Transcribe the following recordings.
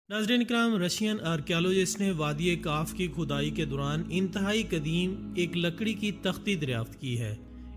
नाज़रीन इकराम, Russian archaeologist ने वादी काफ की खुदाई के दौरान इंतहाई कदीम एक लकड़ी की तख्ती दरियाफ्त की है।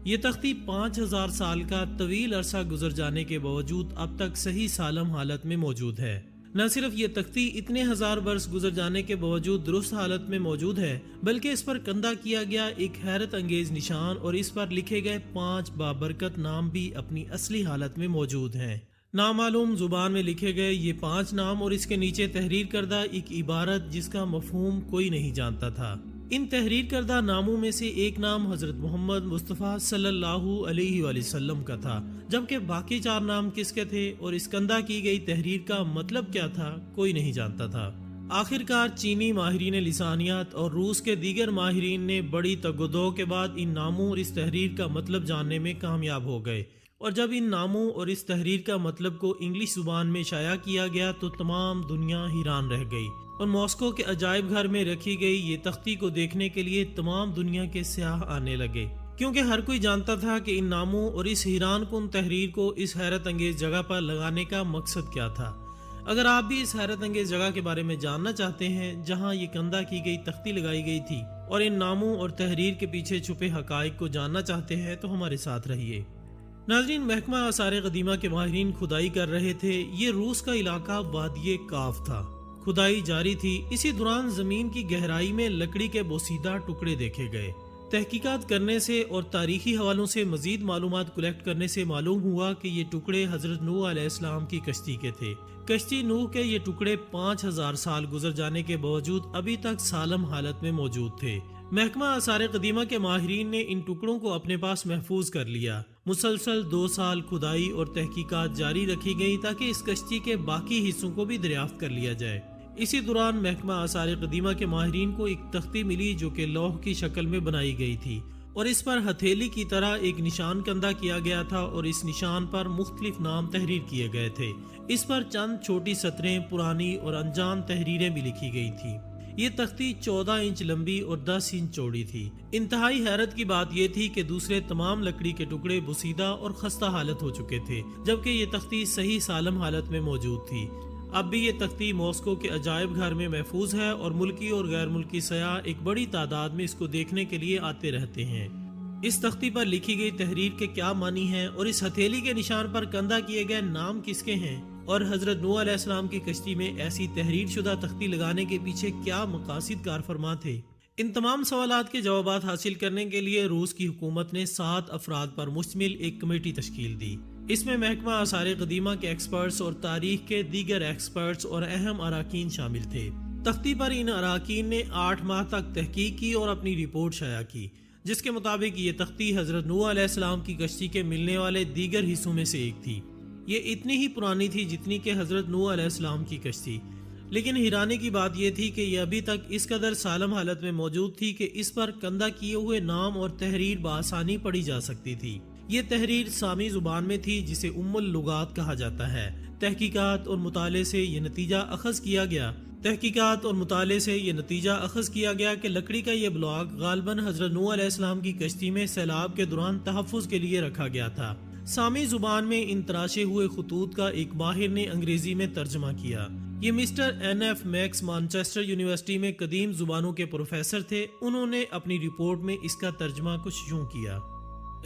ये तख्ती 5000 साल का तवील अरसा गुजर जाने के बावजूद अब तक सही सालम हालत में मौजूद है। न सिर्फ ये तख्ती इतने हजार बरस गुजर जाने के बावजूद दुरुस्त हालत में मौजूद है, बल्कि इस पर कंधा किया गया एक हैरत अंगेज निशान और इस पर लिखे गए 5 बाबरकत नाम भी अपनी असली हालत में मौजूद हैं। नामालूम जुबान में लिखे गए ये 5 नाम और इसके नीचे तहरीर करदा एक इबारत जिसका मफहूम कोई नहीं जानता था। इन तहरीर करदा नामों में से एक नाम हजरत मोहम्मद मुस्तफ़ा सल्लल्लाहु अलैहि वसल्लम का था, जबकि बाकी 4 नाम किसके थे और इस कंधा की गई तहरीर का मतलब क्या था कोई नहीं जानता था। आखिरकार चीनी माहिरीन लिसानियात और रूस के दीगर माहिरीन ने बड़ी तगदो के बाद इन नामों और इस तहरीर का मतलब जानने में कामयाब हो गए, और जब इन नामों और इस तहरीर का मतलब को इंग्लिश जुबान में शाया किया गया तो तमाम दुनिया हैरान रह गई और मॉस्को के अजायब घर में रखी गई ये तख्ती को देखने के लिए तमाम दुनिया के सयाह आने लगे, क्योंकि हर कोई जानता था कि इन नामों और इस हैरान कुन तहरीर को इस हैरत अंगेज जगह पर लगाने का मकसद क्या था। अगर आप भी इस हैरत अंगेज जगह के बारे में जानना चाहते हैं जहाँ ये कंधा की गई तख्ती लगाई गई थी और इन नामों और तहरीर के पीछे छुपे हकाइक को जानना चाहते हैं तो हमारे साथ रहिए। नाज़रीन, महकमा आसार कदीमा के माहिरीन खुदाई कर रहे थे। ये रूस का इलाका वादी काफ था। खुदाई जारी थी। इसी दौरान जमीन की गहराई में लकड़ी के बोसीदा टुकड़े देखे गए। तहकीकात करने से और तारीखी हवालों से मजीद मालूमात कलेक्ट करने से मालूम हुआ कि ये टुकड़े हजरत नूह अलैहिस्सलाम की कश्ती के थे। कश्ती नूह के ये टुकड़े 5000 साल गुजर जाने के बावजूद अभी तक सालम हालत में मौजूद थे। महकमा आसार कदीमा के माहिरीन ने इन टुकड़ों को अपने पास महफूज कर लिया। मुसलसल 2 साल खुदाई और तहकीकात जारी रखी गई ताकि इस कश्ती के बाकी हिस्सों को भी दरियाफ्त कर लिया जाए। इसी दौरान महकमा आसार कदीमा के माहिरीन को एक तख्ती मिली जो कि लौह की शक्ल में बनाई गई थी और इस पर हथेली की तरह एक निशान कंधा किया गया था और इस निशान पर मुख्तलिफ नाम तहरीर किए गए थे। इस पर चंद छोटी सतरें, पुरानी और अनजान तहरीरें भी लिखी गई थी। ये तख्ती 14 इंच लंबी और 10 इंच चौड़ी थी। इंतहाई हैरत की बात यह थी कि दूसरे तमाम लकड़ी के टुकड़े बुसीदा और खस्ता हालत हो चुके थे, जबकि ये तख्ती सही सालम हालत में मौजूद थी। अब भी ये तख्ती मॉस्को के अजायब घर में महफूज है और मुल्की और गैर मुल्की सयाह एक बड़ी तादाद में इसको देखने के लिए आते रहते हैं। इस तख्ती पर लिखी गई तहरीर के क्या मानी हैं और इस हथेली के निशान पर कंधा किए गए नाम किसके हैं और हजरत नूह अलैहिस्सलाम की कश्ती में ऐसी तहरीर शुदा तख्ती लगाने के पीछे क्या मकासिद कार फरमा थे। इन तमाम सवालात के जवाब हासिल करने के लिए रूस की हुकूमत ने 7 अफराद पर मुश्तमिल एक कमेटी तश्कील दी। इसमें महकमा आसार कदीमा के एक्सपर्ट्स और तारीख के दीगर एक्सपर्ट्स और अहम अराकीन शामिल थे। तख्ती पर इन अराकीन ने 8 माह तक तहकीक की और अपनी रिपोर्ट शाया की, जिसके मुताबिक ये तख्ती हजरत नूह अलैहिस्सलाम की कश्ती के मिलने वाले दीगर हिस्सों में से एक थी। ये इतनी ही पुरानी थी जितनी कि हजरत नूह अलैहिस्सलाम की कश्ती, लेकिन हैरानी की बात यह थी कि यह अभी तक इस कदर सालम हालत में मौजूद थी कि इस पर कंधा किए हुए नाम और तहरीर बआसानी पढ़ी जा सकती थी। ये तहरीर सामी जुबान में थी जिसे उम्मुल लुगात कहा जाता है। तहकीकात और मुताले से ये नतीजा अखज़ किया गया कि लकड़ी का ये ब्लॉक गालबन हजरत नूह अलैहिस्सलाम की कश्ती में सैलाब के दौरान तहफ़्फ़ुज़ के लिए रखा गया था। सामी जुबान में इन तराशे हुए खतूत का एक माहिर ने अंग्रेजी में तर्जमा किया। ये mister NF max Manchester university में कदीम जुबानों के प्रोफेसर थे। उन्होंने अपनी रिपोर्ट में इसका तर्जमा कुछ यूं किया।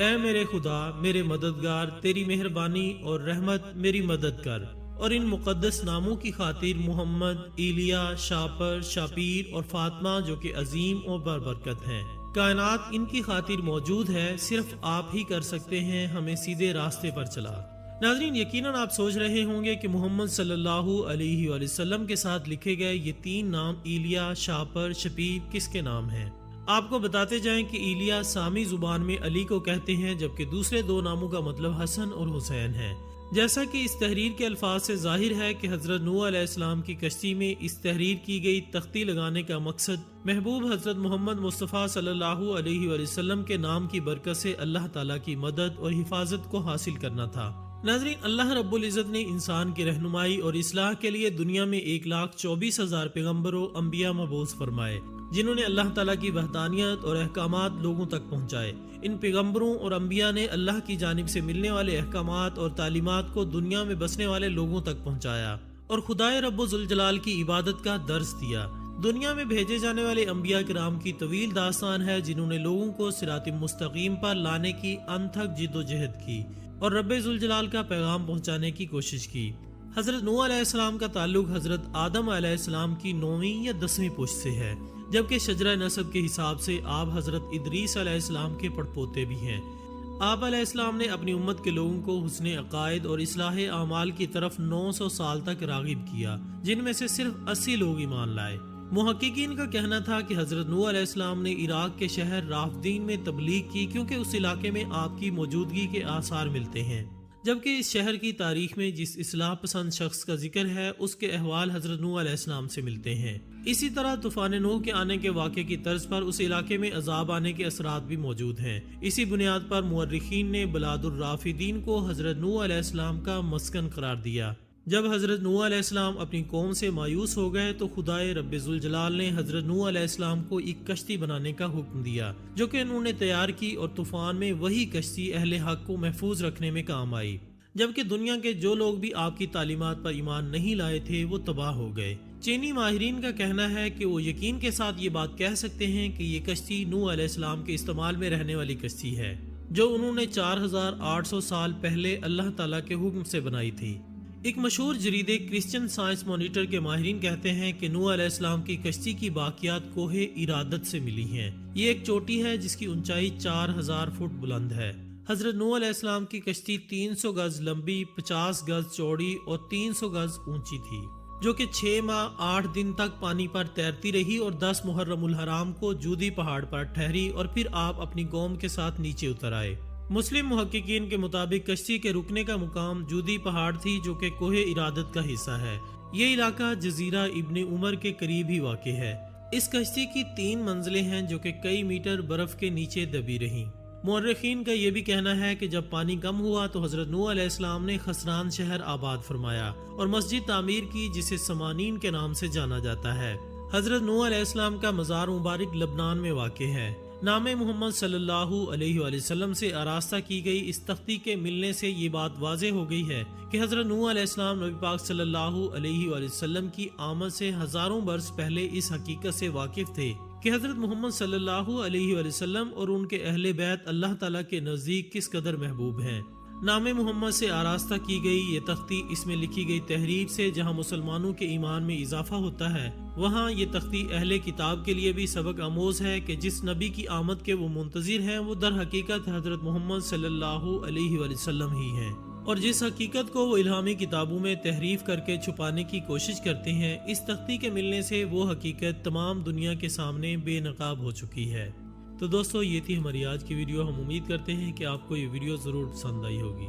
ऐ मेरे खुदा, मेरे मददगार, तेरी मेहरबानी और रहमत मेरी मदद कर और इन मुकद्दस नामों की खातिर मोहम्मद, इलिया, शापर, शापीर और फातिमा जो कि अजीम और बरबरकत हैं। कायनात इनकी खातिर मौजूद है, सिर्फ आप ही कर सकते हैं हमें सीधे रास्ते पर चला। नाज़रीन, यकीनन आप सोच रहे होंगे कि मोहम्मद सल्लल्लाहु अलैहि वसल्लम के साथ लिखे गए ये 3 नाम इलिया, शापर, शपीर किसके नाम हैं। आपको बताते जाएं कि इलिया सामी जुबान में अली को कहते हैं, जबकि दूसरे 2 नामों का मतलब हसन और हुसैन है। जैसा कि इस तहरीर के अल्फाज से जाहिर है कि हजरत नूह अलैहिस्सलाम की कश्ती में इस तहरीर की गई तख्ती लगाने का मकसद महबूब हजरत मोहम्मद मुस्तफ़ा सल्लल्लाहु अलैहि वसल्लम के नाम की बरकत से अल्लाह ताला की मदद और हिफाजत को हासिल करना था। नाज़रीन, अल्लाह रब्बुल इज़्ज़त ने इंसान की रहनुमाई और इस्लाह के लिए दुनिया में 1,24,000 पैगम्बरों अंबिया मबूस फरमाए, जिन्होंने अल्लाह ताला की वहदानियत और अहकामात लोगों तक पहुँचाए। इन पैगम्बरों और अंबिया ने अल्लाह की जानिब से मिलने वाले अहकामात और तालीमात को दुनिया में बसने वाले लोगों तक पहुँचाया اور خدائے رب ذوالجلال کی عبادت کا درس دیا۔ دنیا میں بھیجے جانے والے انبیاء کرام کی طویل داستان ہے جنہوں نے لوگوں کو صراط مستقیم پر لانے کی انتھک جد و جہد کی اور رب ذوالجلال کا پیغام پہنچانے کی کوشش کی۔ حضرت نوح علیہ السلام کا تعلق حضرت آدم علیہ السلام کی 9ویں یا 10ویں پشت سے ہے، جبکہ شجرہ نسب کے حساب سے آپ حضرت ادریس علیہ السلام کے پڑپوتے بھی ہیں۔ آپ علیہ السلام نے اپنی امت کے لوگوں کو حسن عقائد اور اصلاح اعمال کی طرف 900 سال تک راغب کیا، جن میں سے صرف 80 لوگ ایمان لائے۔ محققین کا کہنا تھا کہ حضرت نوح علیہ السلام نے عراق کے شہر رافدین میں تبلیغ کی کیونکہ اس علاقے میں آپ کی موجودگی کے آثار ملتے ہیں، جبکہ اس شہر کی تاریخ میں جس اصلاح پسند شخص کا ذکر ہے اس کے احوال حضرت نوح علیہ السلام سے ملتے ہیں۔ اسی طرح طوفان نوح کے آنے کے واقعے کی طرز پر اس علاقے میں عذاب آنے کے اثرات بھی موجود ہیں۔ اسی بنیاد پر مورخین نے بلاد الرافدین کو حضرت نوح علیہ السلام کا مسکن قرار دیا۔ جب حضرت نوح علیہ السلام اپنی قوم سے مایوس ہو گئے تو خدائے رب ذوالجلال نے حضرت نوح علیہ السلام کو ایک کشتی بنانے کا حکم دیا، جو کہ انہوں نے تیار کی، اور طوفان میں وہی کشتی اہل حق کو محفوظ رکھنے میں کام آئی، جبکہ دنیا کے جو لوگ بھی آپ کی تعلیمات پر ایمان نہیں لائے تھے وہ تباہ ہو گئے۔ چینی ماہرین کا کہنا ہے کہ وہ یقین کے ساتھ یہ بات کہہ سکتے ہیں کہ یہ کشتی نوح علیہ السلام کے استعمال میں رہنے والی کشتی ہے، جو انہوں نے 4800 سال پہلے اللہ تعالیٰ کے حکم سے بنائی تھی۔ ایک مشہور جریدے کرسچن سائنس مانیٹر کے ماہرین کہتے ہیں کہ نوح علیہ السلام کی کشتی کی باقیات کوہ ارادت سے ملی ہیں۔ یہ ایک چوٹی ہے جس کی اونچائی 4000 فٹ بلند ہے۔ حضرت نوح علیہ السلام کی کشتی 300 گز لمبی، 50 گز چوڑی اور 300 گز اونچی تھی، جو کہ 6 ماہ 8 دن تک پانی پر تیرتی رہی اور 10 محرم الحرام کو جودی پہاڑ پر ٹھہری اور پھر آپ اپنی قوم کے ساتھ نیچے اتر آئے۔ مسلم محققین کے مطابق کشتی کے رکنے کا مقام جودی پہاڑ تھی، جو کہ کوہ ارادت کا حصہ ہے۔ یہ علاقہ جزیرہ ابن عمر کے قریب ہی واقع ہے۔ اس کشتی کی 3 منزلیں ہیں جو کہ کئی میٹر برف کے نیچے دبی رہیں۔ مورخین کا یہ بھی کہنا ہے کہ جب پانی کم ہوا تو حضرت نوح علیہ السلام نے خسران شہر آباد فرمایا اور مسجد تعمیر کی، جسے سمانین کے نام سے جانا جاتا ہے۔ حضرت نوح علیہ السلام کا مزار مبارک لبنان میں واقع ہے۔ نام محمد صلی اللہ علیہ وآلہ وسلم سے آراستہ کی گئی اس تختی کے ملنے سے یہ بات واضح ہو گئی ہے کہ حضرت نوح علیہ السلام نبی پاک صلی اللہ علیہ وآلہ وسلم کی آمد سے ہزاروں برس پہلے اس حقیقت سے واقف تھے کہ حضرت محمد صلی اللہ علیہ وآلہ وسلم اور ان کے اہل بیت اللہ تعالیٰ کے نزدیک کس قدر محبوب ہیں۔ نام محمد سے آراستہ کی گئی یہ تختی اس میں لکھی گئی تحریر سے جہاں مسلمانوں کے ایمان میں اضافہ ہوتا ہے، وہاں یہ تختی اہل کتاب کے لیے بھی سبق آموز ہے کہ جس نبی کی آمد کے وہ منتظر ہیں وہ در حقیقت حضرت محمد صلی اللہ علیہ وآلہ وسلم ہی ہیں، اور جس حقیقت کو وہ الہامی کتابوں میں تحریف کر کے چھپانے کی کوشش کرتے ہیں، اس تختی کے ملنے سے وہ حقیقت تمام دنیا کے سامنے بے نقاب ہو چکی ہے۔ تو دوستو، یہ تھی ہماری آج کی ویڈیو۔ ہم امید کرتے ہیں کہ آپ کو یہ ویڈیو ضرور پسند آئی ہوگی۔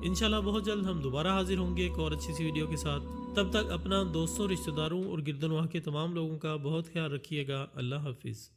انشاءاللہ بہت جلد ہم دوبارہ حاضر ہوں گے ایک اور اچھی سی ویڈیو کے ساتھ۔ تب تک اپنا دوستوں، رشتہ داروں اور گردنواہ کے تمام لوگوں کا بہت خیال رکھیے گا۔ اللہ حافظ۔